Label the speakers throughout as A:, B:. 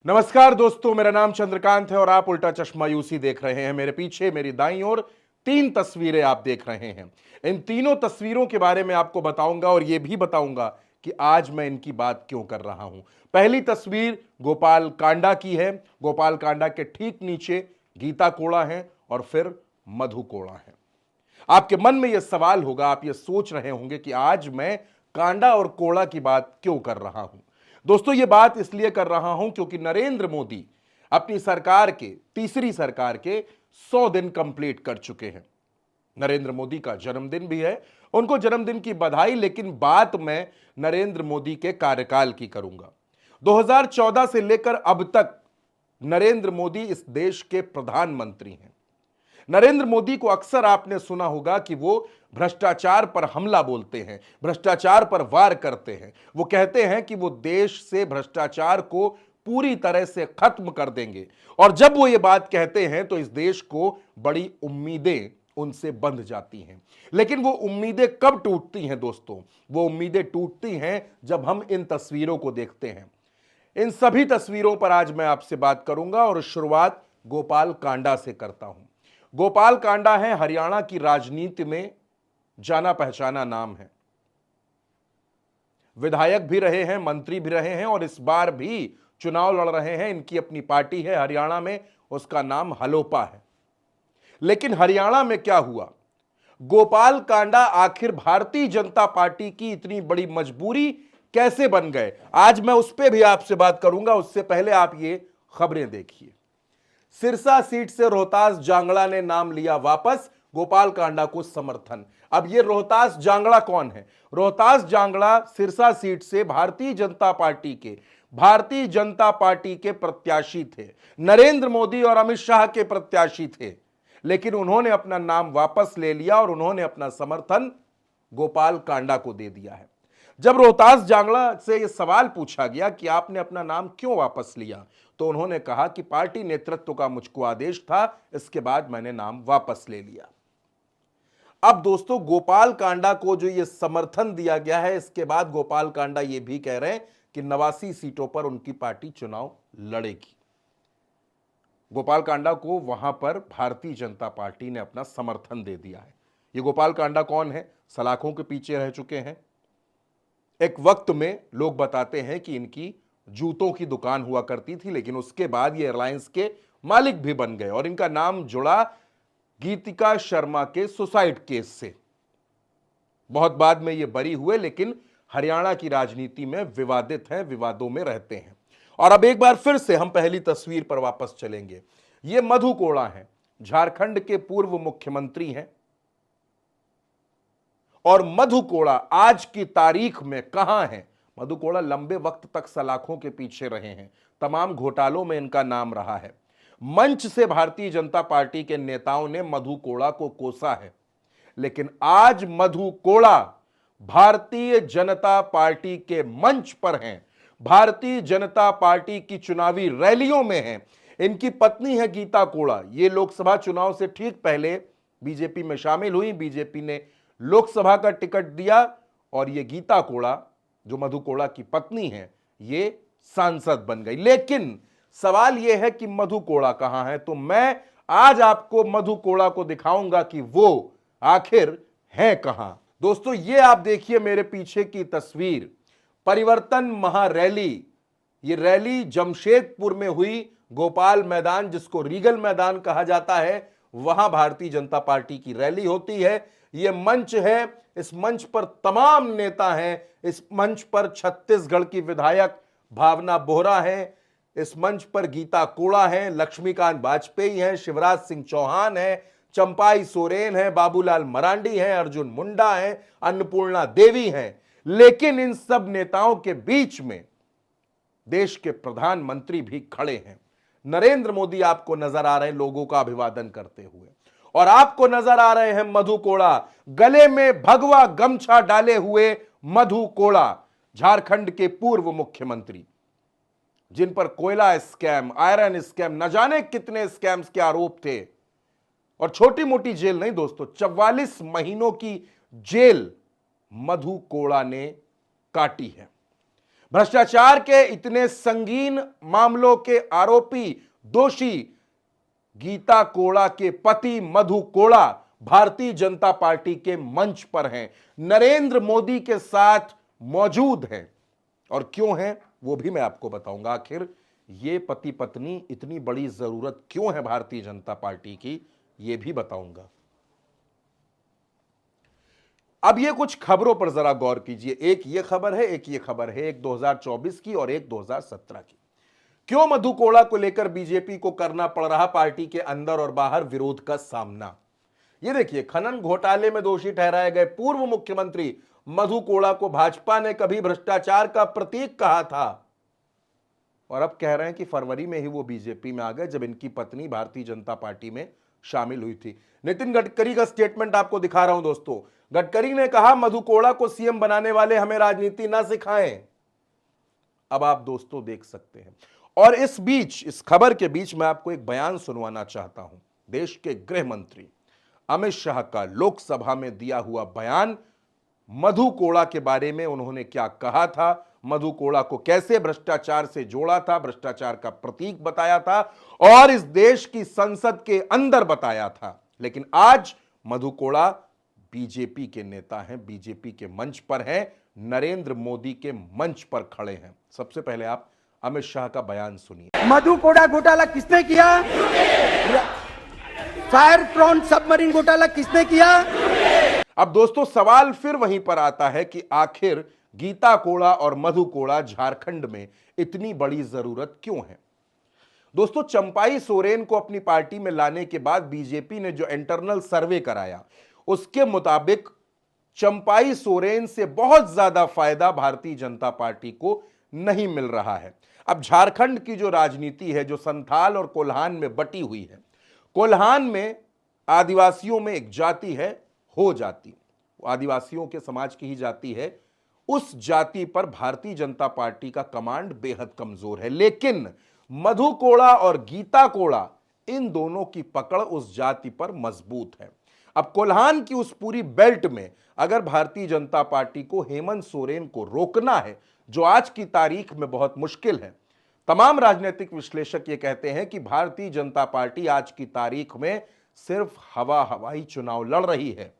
A: नमस्कार दोस्तों, मेरा नाम चंद्रकांत है और आप उल्टा चश्मा यूसी देख रहे हैं। मेरे पीछे मेरी दाईं ओर तीन तस्वीरें आप देख रहे हैं। इन तीनों तस्वीरों के बारे में आपको बताऊंगा और यह भी बताऊंगा कि आज मैं इनकी बात क्यों कर रहा हूं। पहली तस्वीर गोपाल कांडा की है। गोपाल कांडा के ठीक नीचे गीता कोड़ा है और फिर मधु कोड़ा है। आपके मन में यह सवाल होगा, आप यह सोच रहे होंगे कि आज मैं कांडा और कोड़ा की बात क्यों कर रहा हूं। दोस्तों, यह बात इसलिए कर रहा हूं क्योंकि नरेंद्र मोदी अपनी सरकार के, तीसरी सरकार के 100 दिन कंप्लीट कर चुके हैं। नरेंद्र मोदी का जन्मदिन भी है, उनको जन्मदिन की बधाई। लेकिन बात मैं नरेंद्र मोदी के कार्यकाल की करूंगा। 2014 से लेकर अब तक नरेंद्र मोदी इस देश के प्रधानमंत्री हैं। नरेंद्र मोदी को अक्सर आपने सुना होगा कि वो भ्रष्टाचार पर हमला बोलते हैं, भ्रष्टाचार पर वार करते हैं। वो कहते हैं कि वो देश से भ्रष्टाचार को पूरी तरह से खत्म कर देंगे। और जब वो ये बात कहते हैं तो इस देश को बड़ी उम्मीदें उनसे बंध जाती हैं। लेकिन वो उम्मीदें कब टूटती हैं दोस्तों? वो उम्मीदें टूटती हैं जब हम इन तस्वीरों को देखते हैं। इन सभी तस्वीरों पर आज मैं आपसे बात करूंगा और शुरुआत गोपाल कांडा से करता हूं। गोपाल कांडा है हरियाणा की राजनीति में जाना पहचाना नाम है। विधायक भी रहे हैं, मंत्री भी रहे हैं और इस बार भी चुनाव लड़ रहे हैं। इनकी अपनी पार्टी है हरियाणा में, उसका नाम हलोपा है। लेकिन हरियाणा में क्या हुआ? गोपाल कांडा आखिर भारतीय जनता पार्टी की इतनी बड़ी मजबूरी कैसे बन गए? आज मैं उस पर भी आपसे बात करूंगा। उससे पहले आप ये खबरें देखिए। सिरसा सीट से रोहतास जांगड़ा ने नाम लिया वापस, गोपाल कांडा को समर्थन। अब ये रोहतास जांगड़ा कौन है? रोहतास जांगड़ा सिरसा सीट से भारतीय जनता पार्टी के प्रत्याशी थे, नरेंद्र मोदी और अमित शाह के प्रत्याशी थे। लेकिन उन्होंने अपना नाम वापस ले लिया और उन्होंने अपना समर्थन गोपाल कांडा को दे दिया है। जब रोहतास जांगड़ा से यह सवाल पूछा गया कि आपने अपना नाम क्यों वापस लिया, तो उन्होंने कहा कि पार्टी नेतृत्व का मुझको आदेश था, इसके बाद मैंने नाम वापस ले लिया। अब दोस्तों, गोपाल कांडा को जो ये समर्थन दिया गया है, इसके बाद गोपाल कांडा ये भी कह रहे हैं कि 89 सीटों पर उनकी पार्टी चुनाव लड़ेगी। गोपाल कांडा को वहां पर भारतीय जनता पार्टी ने अपना समर्थन दे दिया है। ये गोपाल कांडा कौन है? सलाखों के पीछे रह चुके हैं। एक वक्त में लोग बताते हैं कि इनकी जूतों की दुकान हुआ करती थी, लेकिन उसके बाद ये एयरलाइंस के मालिक भी बन गए और इनका नाम जुड़ा गीतिका शर्मा के सुसाइड केस से। बहुत बाद में ये बरी हुए, लेकिन हरियाणा की राजनीति में विवादित हैं, विवादों में रहते हैं। और अब एक बार फिर से हम पहली तस्वीर पर वापस चलेंगे। ये मधु कोड़ा हैं, झारखंड के पूर्व मुख्यमंत्री हैं। और मधु कोड़ा आज की तारीख में कहां है? मधु कोड़ा लंबे वक्त तक सलाखों के पीछे रहे हैं, तमाम घोटालों में इनका नाम रहा है। मंच से भारतीय जनता पार्टी के नेताओं ने मधु कोड़ा को कोसा है, लेकिन आज मधु कोड़ा भारतीय जनता पार्टी के मंच पर हैं, भारतीय जनता पार्टी की चुनावी रैलियों में हैं। इनकी पत्नी है गीता कोड़ा। ये लोकसभा चुनाव से ठीक पहले बीजेपी में शामिल हुई, बीजेपी ने लोकसभा का टिकट दिया और ये गीता कोड़ा, जो मधु कोड़ा की पत्नी है, ये सांसद बन गई। लेकिन सवाल यह है कि मधु कोड़ा कहां है? तो मैं आज आपको मधु कोड़ा को दिखाऊंगा कि वो आखिर है कहां। दोस्तों, ये आप देखिए मेरे पीछे की तस्वीर, परिवर्तन महारैली। ये रैली जमशेदपुर में हुई। गोपाल मैदान, जिसको रीगल मैदान कहा जाता है, वहां भारतीय जनता पार्टी की रैली होती है। यह मंच है, इस मंच पर तमाम नेता हैं। इस मंच पर छत्तीसगढ़ की विधायक भावना बोहरा है, इस मंच पर गीता कोड़ा है, लक्ष्मीकांत वाजपेयी हैं, शिवराज सिंह चौहान है, चंपाई सोरेन है, बाबूलाल मरांडी हैं, अर्जुन मुंडा हैं, अन्नपूर्णा देवी हैं। लेकिन इन सब नेताओं के बीच में देश के प्रधानमंत्री भी खड़े हैं। नरेंद्र मोदी आपको नजर आ रहे हैं लोगों का अभिवादन करते हुए, और आपको नजर आ रहे हैं मधु कोड़ा, गले में भगवा गमछा डाले हुए मधु कोड़ा, झारखंड के पूर्व मुख्यमंत्री, जिन पर कोयला स्कैम, आयरन स्कैम, न जाने कितने स्कैम्स के आरोप थे। और छोटी मोटी जेल नहीं दोस्तों, 44 महीनों की जेल मधु कोड़ा ने काटी है। भ्रष्टाचार के इतने संगीन मामलों के आरोपी दोषी गीता कोड़ा के पति मधु कोड़ा भारतीय जनता पार्टी के मंच पर हैं, नरेंद्र मोदी के साथ मौजूद हैं। और क्यों हैं वो भी मैं आपको बताऊंगा। आखिर ये पति पत्नी इतनी बड़ी जरूरत क्यों है भारतीय जनता पार्टी की, ये भी बताऊंगा। अब ये कुछ खबरों पर जरा गौर कीजिए। एक ये खबर है, एक ये खबर है, एक 2024 की और एक 2017 की। क्यों मधु कोड़ा को लेकर बीजेपी को करना पड़ रहा पार्टी के अंदर और बाहर विरोध का सामना। ये देखिए, खनन घोटाले में दोषी ठहराए गए पूर्व मुख्यमंत्री मधु कोड़ा को भाजपा ने कभी भ्रष्टाचार का प्रतीक कहा था और अब कह रहे हैं कि फरवरी में ही वो बीजेपी में आ गए जब इनकी पत्नी भारतीय जनता पार्टी में शामिल हुई थी। नितिन गडकरी का स्टेटमेंट आपको दिखा रहा हूं दोस्तों। गडकरी ने कहा, मधु कोड़ा को सीएम बनाने वाले हमें राजनीति ना सिखाएं। अब आप दोस्तों देख सकते हैं। और इस बीच, इस खबर के बीच मैं आपको एक बयान सुनवाना चाहता हूं। देश के गृह मंत्री अमित शाह का लोकसभा में दिया हुआ बयान, मधु कोड़ा के बारे में उन्होंने क्या कहा था, मधु कोड़ा को कैसे भ्रष्टाचार से जोड़ा था, भ्रष्टाचार का प्रतीक बताया था और इस देश की संसद के अंदर बताया था। लेकिन आज मधु कोड़ा बीजेपी के नेता हैं, बीजेपी के मंच पर हैं, नरेंद्र मोदी के मंच पर खड़े हैं। सबसे पहले आप अमित शाह का बयान सुनिए।
B: मधु कोड़ा घोटाला किसने किया? फायर प्रॉन सबमरीन घोटाला किसने किया?
A: अब दोस्तों सवाल फिर वहीं पर आता है कि आखिर गीता कोड़ा और मधु कोड़ा झारखंड में इतनी बड़ी जरूरत क्यों है। दोस्तों, चंपाई सोरेन को अपनी पार्टी में लाने के बाद बीजेपी ने जो इंटरनल सर्वे कराया उसके मुताबिक चंपाई सोरेन से बहुत ज्यादा फायदा भारतीय जनता पार्टी को नहीं मिल रहा है। अब झारखंड की जो राजनीति है, जो संथाल और कोल्हान में बटी हुई है, कोल्हान में आदिवासियों में एक जाति है हो जाति, आदिवासियों के समाज की ही जाति है, उस जाति पर भारतीय जनता पार्टी का कमांड बेहद कमजोर है। लेकिन मधु कोड़ा और गीता कोड़ा, इन दोनों की पकड़ उस जाति पर मजबूत है। अब कोल्हान की उस पूरी बेल्ट में अगर भारतीय जनता पार्टी को हेमंत सोरेन को रोकना है, जो आज की तारीख में बहुत मुश्किल है। तमाम राजनीतिक विश्लेषक ये कहते हैं कि भारतीय जनता पार्टी आज की तारीख में सिर्फ हवाई चुनाव लड़ रही है।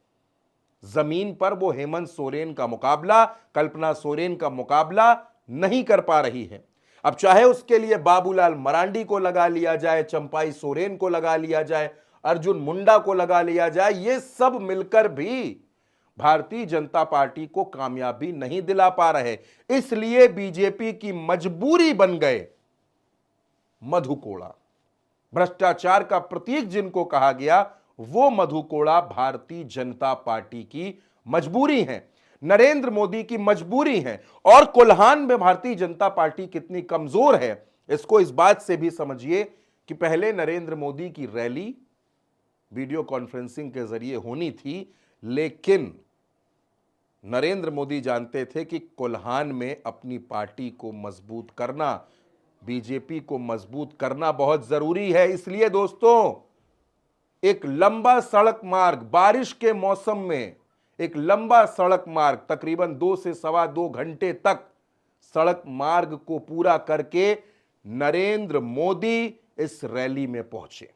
A: जमीन पर वो हेमंत सोरेन का मुकाबला, कल्पना सोरेन का मुकाबला नहीं कर पा रही है। अब चाहे उसके लिए बाबूलाल मरांडी को लगा लिया जाए, चंपाई सोरेन को लगा लिया जाए, अर्जुन मुंडा को लगा लिया जाए, ये सब मिलकर भी भारतीय जनता पार्टी को कामयाबी नहीं दिला पा रहे। इसलिए बीजेपी की मजबूरी बन गए मधु कोड़ा। भ्रष्टाचार का प्रतीक जिनको कहा गया, वो मधु कोड़ा भारतीय जनता पार्टी की मजबूरी है, नरेंद्र मोदी की मजबूरी है। और कोल्हान में भारतीय जनता पार्टी कितनी कमजोर है, इसको इस बात से भी समझिए कि पहले नरेंद्र मोदी की रैली वीडियो कॉन्फ्रेंसिंग के जरिए होनी थी, लेकिन नरेंद्र मोदी जानते थे कि कोल्हान में अपनी पार्टी को मजबूत करना, बीजेपी को मजबूत करना बहुत जरूरी है। इसलिए दोस्तों, एक लंबा सड़क मार्ग, बारिश के मौसम में एक लंबा सड़क मार्ग, तकरीबन 2 से सवा 2 घंटे तक सड़क मार्ग को पूरा करके नरेंद्र मोदी इस रैली में पहुंचे।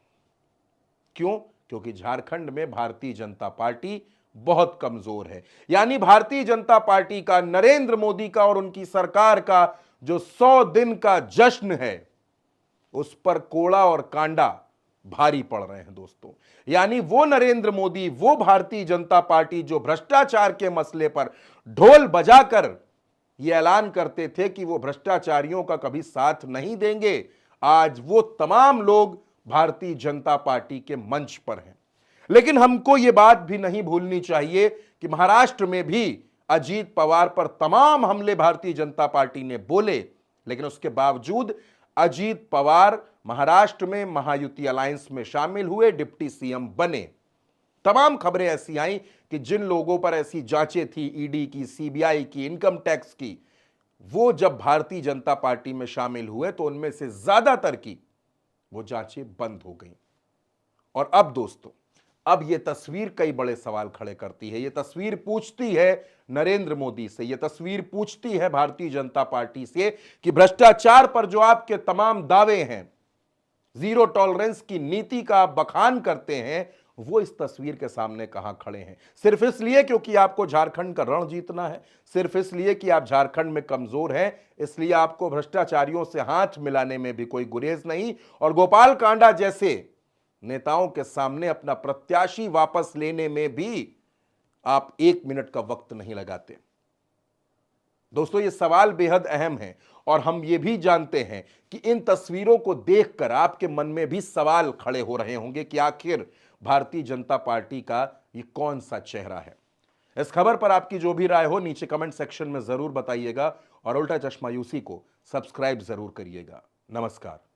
A: क्यों? क्योंकि झारखंड में भारतीय जनता पार्टी बहुत कमजोर है। यानी भारतीय जनता पार्टी का, नरेंद्र मोदी का और उनकी सरकार का जो 100 दिन का जश्न है, उस पर कोड़ा और कांडा भारी पड़ रहे हैं दोस्तों। यानी वो नरेंद्र मोदी, वो भारतीय जनता पार्टी जो भ्रष्टाचार के मसले पर ढोल बजाकर यह ऐलान करते थे कि वो भ्रष्टाचारियों का कभी साथ नहीं देंगे, आज वो तमाम लोग भारतीय जनता पार्टी के मंच पर हैं। लेकिन हमको ये बात भी नहीं भूलनी चाहिए कि महाराष्ट्र में भी अजीत पवार पर तमाम हमले भारतीय जनता पार्टी ने बोले, लेकिन उसके बावजूद अजीत पवार महाराष्ट्र में महायुति अलायंस में शामिल हुए, डिप्टी सीएम बने। तमाम खबरें ऐसी आई कि जिन लोगों पर ऐसी जांचें थी, ईडी की, सीबीआई की, इनकम टैक्स की, वो जब भारतीय जनता पार्टी में शामिल हुए तो उनमें से ज्यादातर की वो जांचें बंद हो गई। और अब दोस्तों, अब यह तस्वीर कई बड़े सवाल खड़े करती है। यह तस्वीर पूछती है नरेंद्र मोदी से, यह तस्वीर पूछती है भारतीय जनता पार्टी से कि भ्रष्टाचार पर जो आपके तमाम दावे हैं, जीरो टॉलरेंस की नीति का आप बखान करते हैं, वो इस तस्वीर के सामने कहां खड़े हैं? सिर्फ इसलिए क्योंकि आपको झारखंड का रण जीतना है, सिर्फ इसलिए कि आप झारखंड में कमजोर हैं, इसलिए आपको भ्रष्टाचारियों से हाथ मिलाने में भी कोई गुरेज नहीं, और गोपाल कांडा जैसे नेताओं के सामने अपना प्रत्याशी वापस लेने में भी आप 1 मिनट का वक्त नहीं लगाते। दोस्तों, ये सवाल बेहद अहम है और हम ये भी जानते हैं कि इन तस्वीरों को देखकर आपके मन में भी सवाल खड़े हो रहे होंगे कि आखिर भारतीय जनता पार्टी का ये कौन सा चेहरा है। इस खबर पर आपकी जो भी राय हो नीचे कमेंट सेक्शन में जरूर बताइएगा और उल्टा चश्मा यूसी को सब्सक्राइब जरूर करिएगा। नमस्कार।